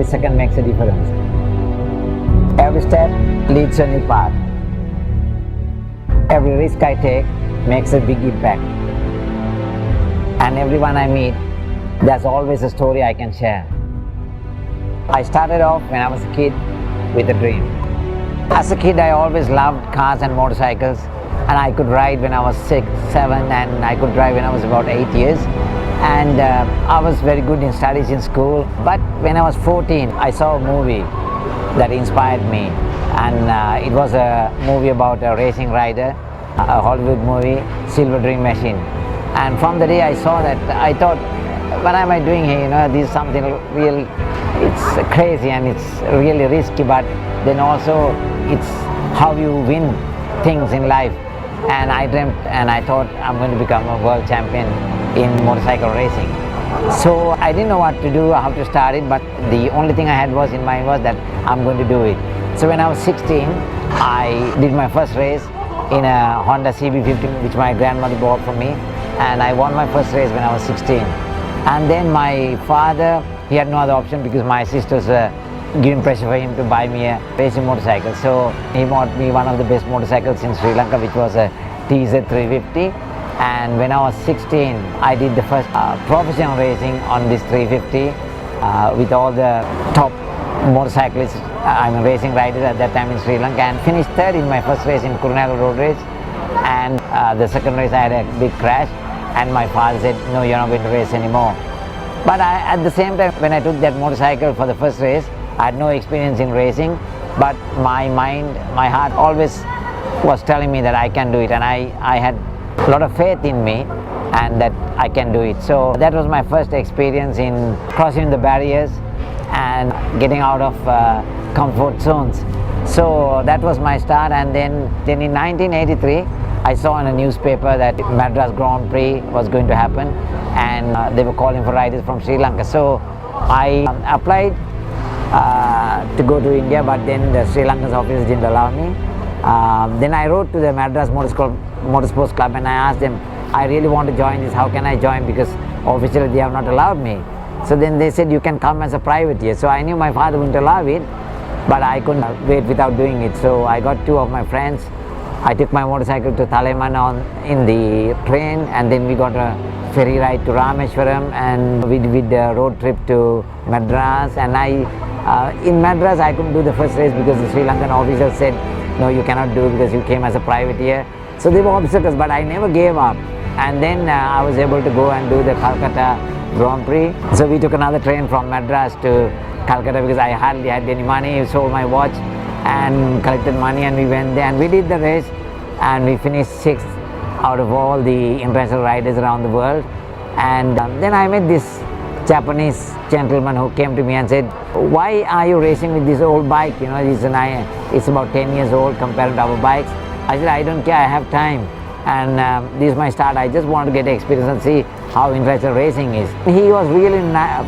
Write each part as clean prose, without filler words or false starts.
second makes a difference. Every step leads to a new path. Every risk I take makes a big impact. And everyone I meet, there's always a story I can share. I started off when I was a kid with a dream. As a kid, I always loved cars and motorcycles, and I could ride when I was 6, 7, and I could drive when I was about 8 years. And I was very good in studies in school. But when I was 14, I saw a movie that inspired me, and it was a movie about a racing rider, a Hollywood movie, Silver Dream Machine. And from the day I saw that, I thought, what am I doing here? This is something real. It's crazy and it's really risky, but then also it's how you win things in life. And I dreamt and I thought I'm going to become a world champion in motorcycle racing. So I didn't know what to do, how to start it, but the only thing I had was in mind was that I'm going to do it. So when I was 16, I did my first race in a Honda CB50, which my grandmother bought for me, and I won my first race when I was 16. And then my father, he had no other option because my sisters were giving pressure for him to buy me a racing motorcycle. So he bought me one of the best motorcycles in Sri Lanka, which was a TZ350. And when I was 16, I did the first professional racing on this 350 with all the top motorcyclists, racing riders at that time in Sri Lanka, and finished third in my first race in Kurunegala road race. And the second race I had a big crash, and my father said, no, you're not going to race anymore. But at the same time, when I took that motorcycle for the first race, I had no experience in racing, but my mind, my heart always was telling me that I can do it, and I had a lot of faith in me and that I can do it. So that was my first experience in crossing the barriers and getting out of comfort zones. So that was my start, and then in 1983, I saw in a newspaper that Madras Grand Prix was going to happen, and they were calling for riders from Sri Lanka. So I applied to go to India, but then the Sri Lankan office didn't allow me. Then I wrote to the Madras Motorsports Club and I asked them, I really want to join this, how can I join, because officially they have not allowed me. So then they said, you can come as a privateer. So I knew my father wouldn't allow it, but I couldn't wait without doing it. So I got 2 of my friends. I took my motorcycle to Talaimana in the train, and then we got a ferry ride to Rameshwaram, and we did a road trip to Madras. And in Madras I couldn't do the first race because the Sri Lankan officials said, no, you cannot do it because you came as a privateer. So they were obstacles, but I never gave up. And then I was able to go and do the Calcutta Grand Prix. So we took another train from Madras to Calcutta because I hardly had any money. I sold my watch and collected money, and we went there and we did the race, and we finished 6th out of all the international riders around the world. And then I met this Japanese gentleman who came to me and said, why are you racing with this old bike? It's about 10 years old compared to our bikes. I said, I don't care, I have time, and this is my start. I just want to get experience and see how international racing is. He was really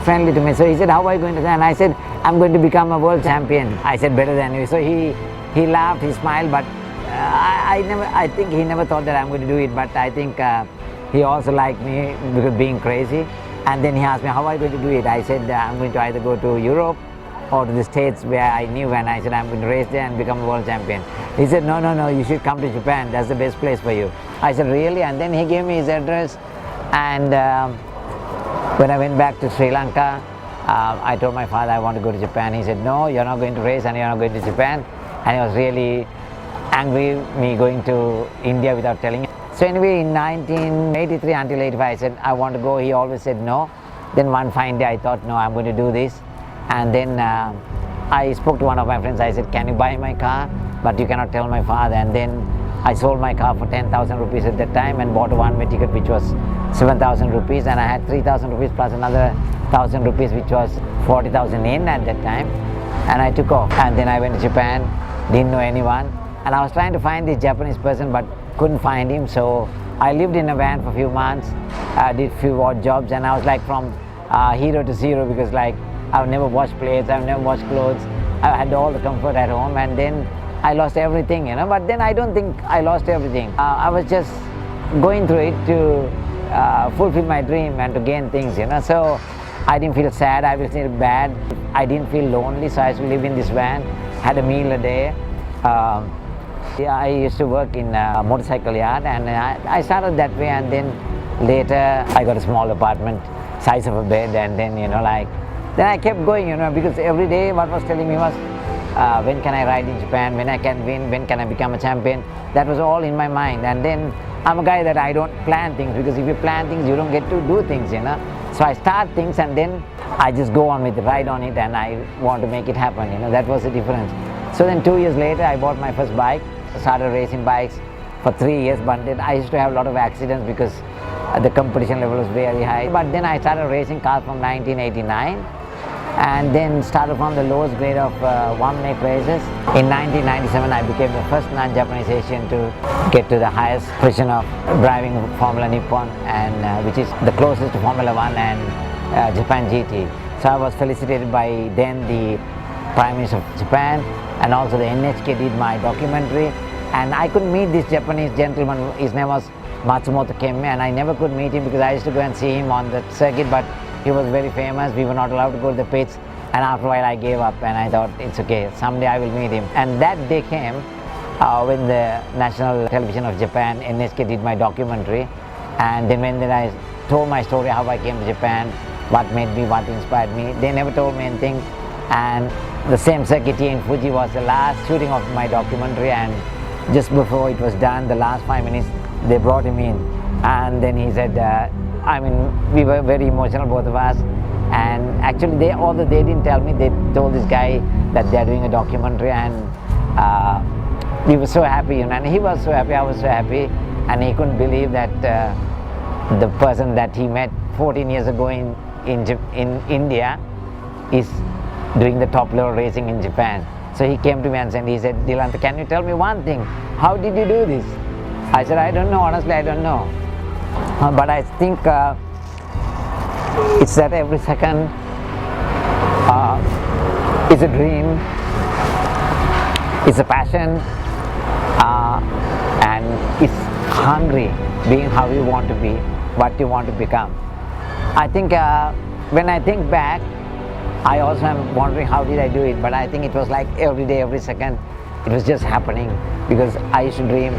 friendly to me. So he said, how are you going to do? And I said, I'm going to become a world champion. I said, better than you. So he laughed, he smiled, but I think he never thought that I'm going to do it. But I think he also liked me because being crazy. And then he asked me, how are you going to do it? I said, I'm going to either go to Europe or to the States where I knew, and I said, I'm going to race there and become a world champion. He said, no, you should come to Japan. That's the best place for you. I said, really? And then he gave me his address. And when I went back to Sri Lanka, I told my father I want to go to Japan. He said, no, you're not going to race and you're not going to Japan. And he was really angry me going to India without telling him. So anyway, in 1983 until 85, I said, I want to go. He always said no. Then one fine day I thought, no, I'm going to do this. And then I spoke to one of my friends. I said, can you buy my car? But you cannot tell my father. And then I sold my car for 10,000 rupees at that time and bought a one-way ticket which was 7,000 rupees, and I had 3,000 rupees plus another 1,000 rupees which was 40,000 yen at that time, and I took off. And then I went to Japan, didn't know anyone, and I was trying to find this Japanese person but couldn't find him. So I lived in a van for a few months, did few odd jobs, and I was like from hero to zero, because like I've never washed plates, I've never washed clothes, I had all the comfort at home, and then I lost everything, but then I don't think I lost everything. I was just going through it to fulfill my dream and to gain things, so I didn't feel sad, I didn't feel bad. I didn't feel lonely, so I used to live in this van, had a meal a day. Yeah, I used to work in a motorcycle yard, and I started that way, and then later I got a small apartment, size of a bed, and then then I kept going, because every day what was telling me was, when can I ride in Japan, when I can win, when can I become a champion. That was all in my mind. And then I'm a guy that I don't plan things, because if you plan things you don't get to do things, So I start things and then I just go on with it, ride on it, and I want to make it happen, that was the difference. So then 2 years later I bought my first bike, started racing bikes for 3 years, but then I used to have a lot of accidents because the competition level was very high. But then I started racing cars from 1989, and then started from the lowest grade of one-make races. In 1997 I became the first non-Japanese Asian to get to the highest position of driving Formula Nippon, and which is the closest to Formula 1 and Japan GT. So I was felicitated by then the Prime Minister of Japan, and also the NHK did my documentary, and I could meet this Japanese gentleman. His name was Matsumoto Kemme, and I never could meet him because I used to go and see him on the circuit, but he was very famous. We were not allowed to go to the pits, and after a while I gave up, and I thought it's okay, someday I will meet him. And that day came when the National Television of Japan, NHK, did my documentary, and then when I told my story, how I came to Japan, what made me, what inspired me, they never told me anything. And the same circuit here in Fuji was the last shooting of my documentary, and just before it was done, the last 5 minutes, they brought him in, and then he said, we were very emotional, both of us, and actually although they didn't tell me, they told this guy that they're doing a documentary, and we were so happy, and he was so happy, I was so happy, and he couldn't believe that the person that he met 14 years ago in India is doing the top level racing in Japan. So he came to me and he said, "Dilantha, can you tell me one thing? How did you do this?" I said, "I don't know, honestly I don't know. But I think it's that every second is a dream, it's a passion, and it's hungry, being how you want to be, what you want to become." I think when I think back, I also am wondering how did I do it, but I think it was like every day, every second, it was just happening, because I used to dream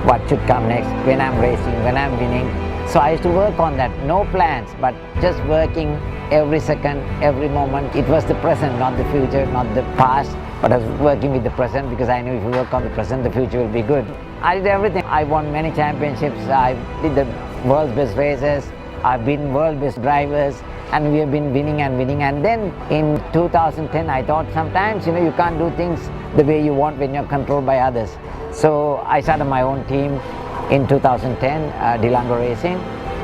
what should come next, when I'm racing, when I'm winning. So I used to work on that, no plans, but just working every second, every moment. It was the present, not the future, not the past, but I was working with the present, because I knew if you work on the present, the future will be good. I did everything. I won many championships, I did the world's best races, I've been world best drivers, and we have been winning and winning. And then in 2010 I thought sometimes you can't do things the way you want when you're controlled by others. So I started my own team in 2010, DILANTHA Racing,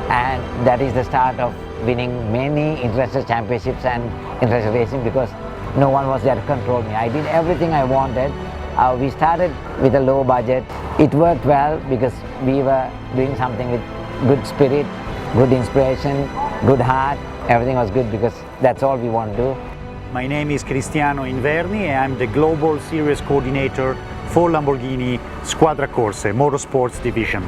and that is the start of winning many international championships and international racing, because no one was there to control me. I did everything I wanted. We started with a low budget. It worked well because we were doing something with good spirit, good inspiration, good heart. Everything was good because that's all we want to do. My name is Cristiano Inverni and I'm the Global Series Coordinator for Lamborghini Squadra Corse Motorsports Division.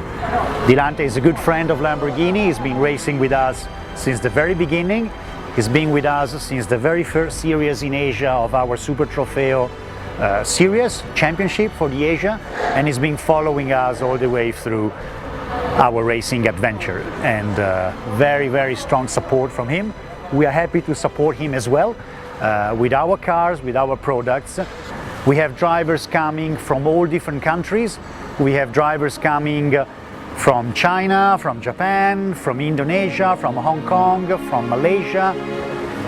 Dilantha is a good friend of Lamborghini. He's been racing with us since the very beginning. He's been with us since the very first series in Asia of our Super Trofeo series, championship for the Asia, and he's been following us all the way through our racing adventure, and very, very strong support from him. We are happy to support him as well with our cars, with our products. We have drivers coming from all different countries. We have drivers coming from China, from Japan, from Indonesia, from Hong Kong, from Malaysia.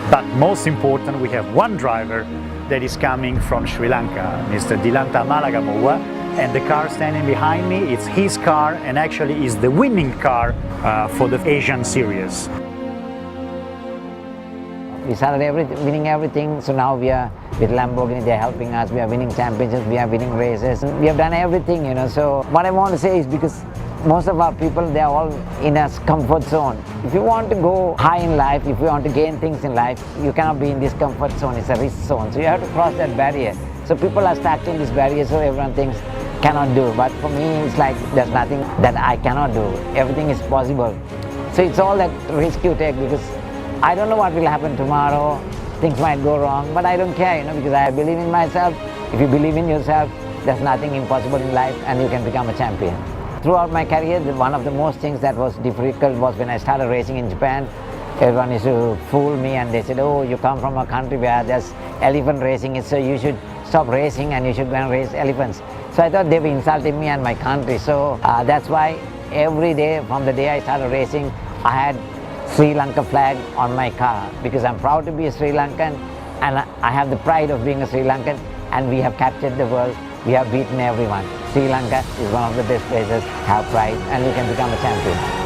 But most important, we have one driver that is coming from Sri Lanka, Mr. DILANTHA Malagamuwwa. And the car standing behind me, it's his car, and actually is the winning car for the Asian series. We started winning everything, so now we are with Lamborghini, they're helping us, we are winning championships, we are winning races. We have done everything, so what I want to say is, because most of our people, they are all in a comfort zone. If you want to go high in life, if you want to gain things in life, you cannot be in this comfort zone, it's a risk zone. So you have to cross that barrier. So people are stuck in this barrier, so everyone thinks cannot do. But for me, it's like there's nothing that I cannot do. Everything is possible. So it's all that risk you take, because I don't know what will happen tomorrow. things might go wrong, but I don't care, because I believe in myself. If you believe in yourself, there's nothing impossible in life, and you can become a champion. Throughout my career, one of the most things that was difficult was when I started racing in Japan. Everyone used to fool me, and they said, oh, you come from a country where there's elephant racing, so you should stop racing and you should go and race elephants. So I thought they were insulting me and my country. So that's why every day from the day I started racing, I had Sri Lanka flag on my car, because I'm proud to be a Sri Lankan, and I have the pride of being a Sri Lankan, and we have captured the world. We have beaten everyone. Sri Lanka is one of the best places. Have pride, and you can become a champion.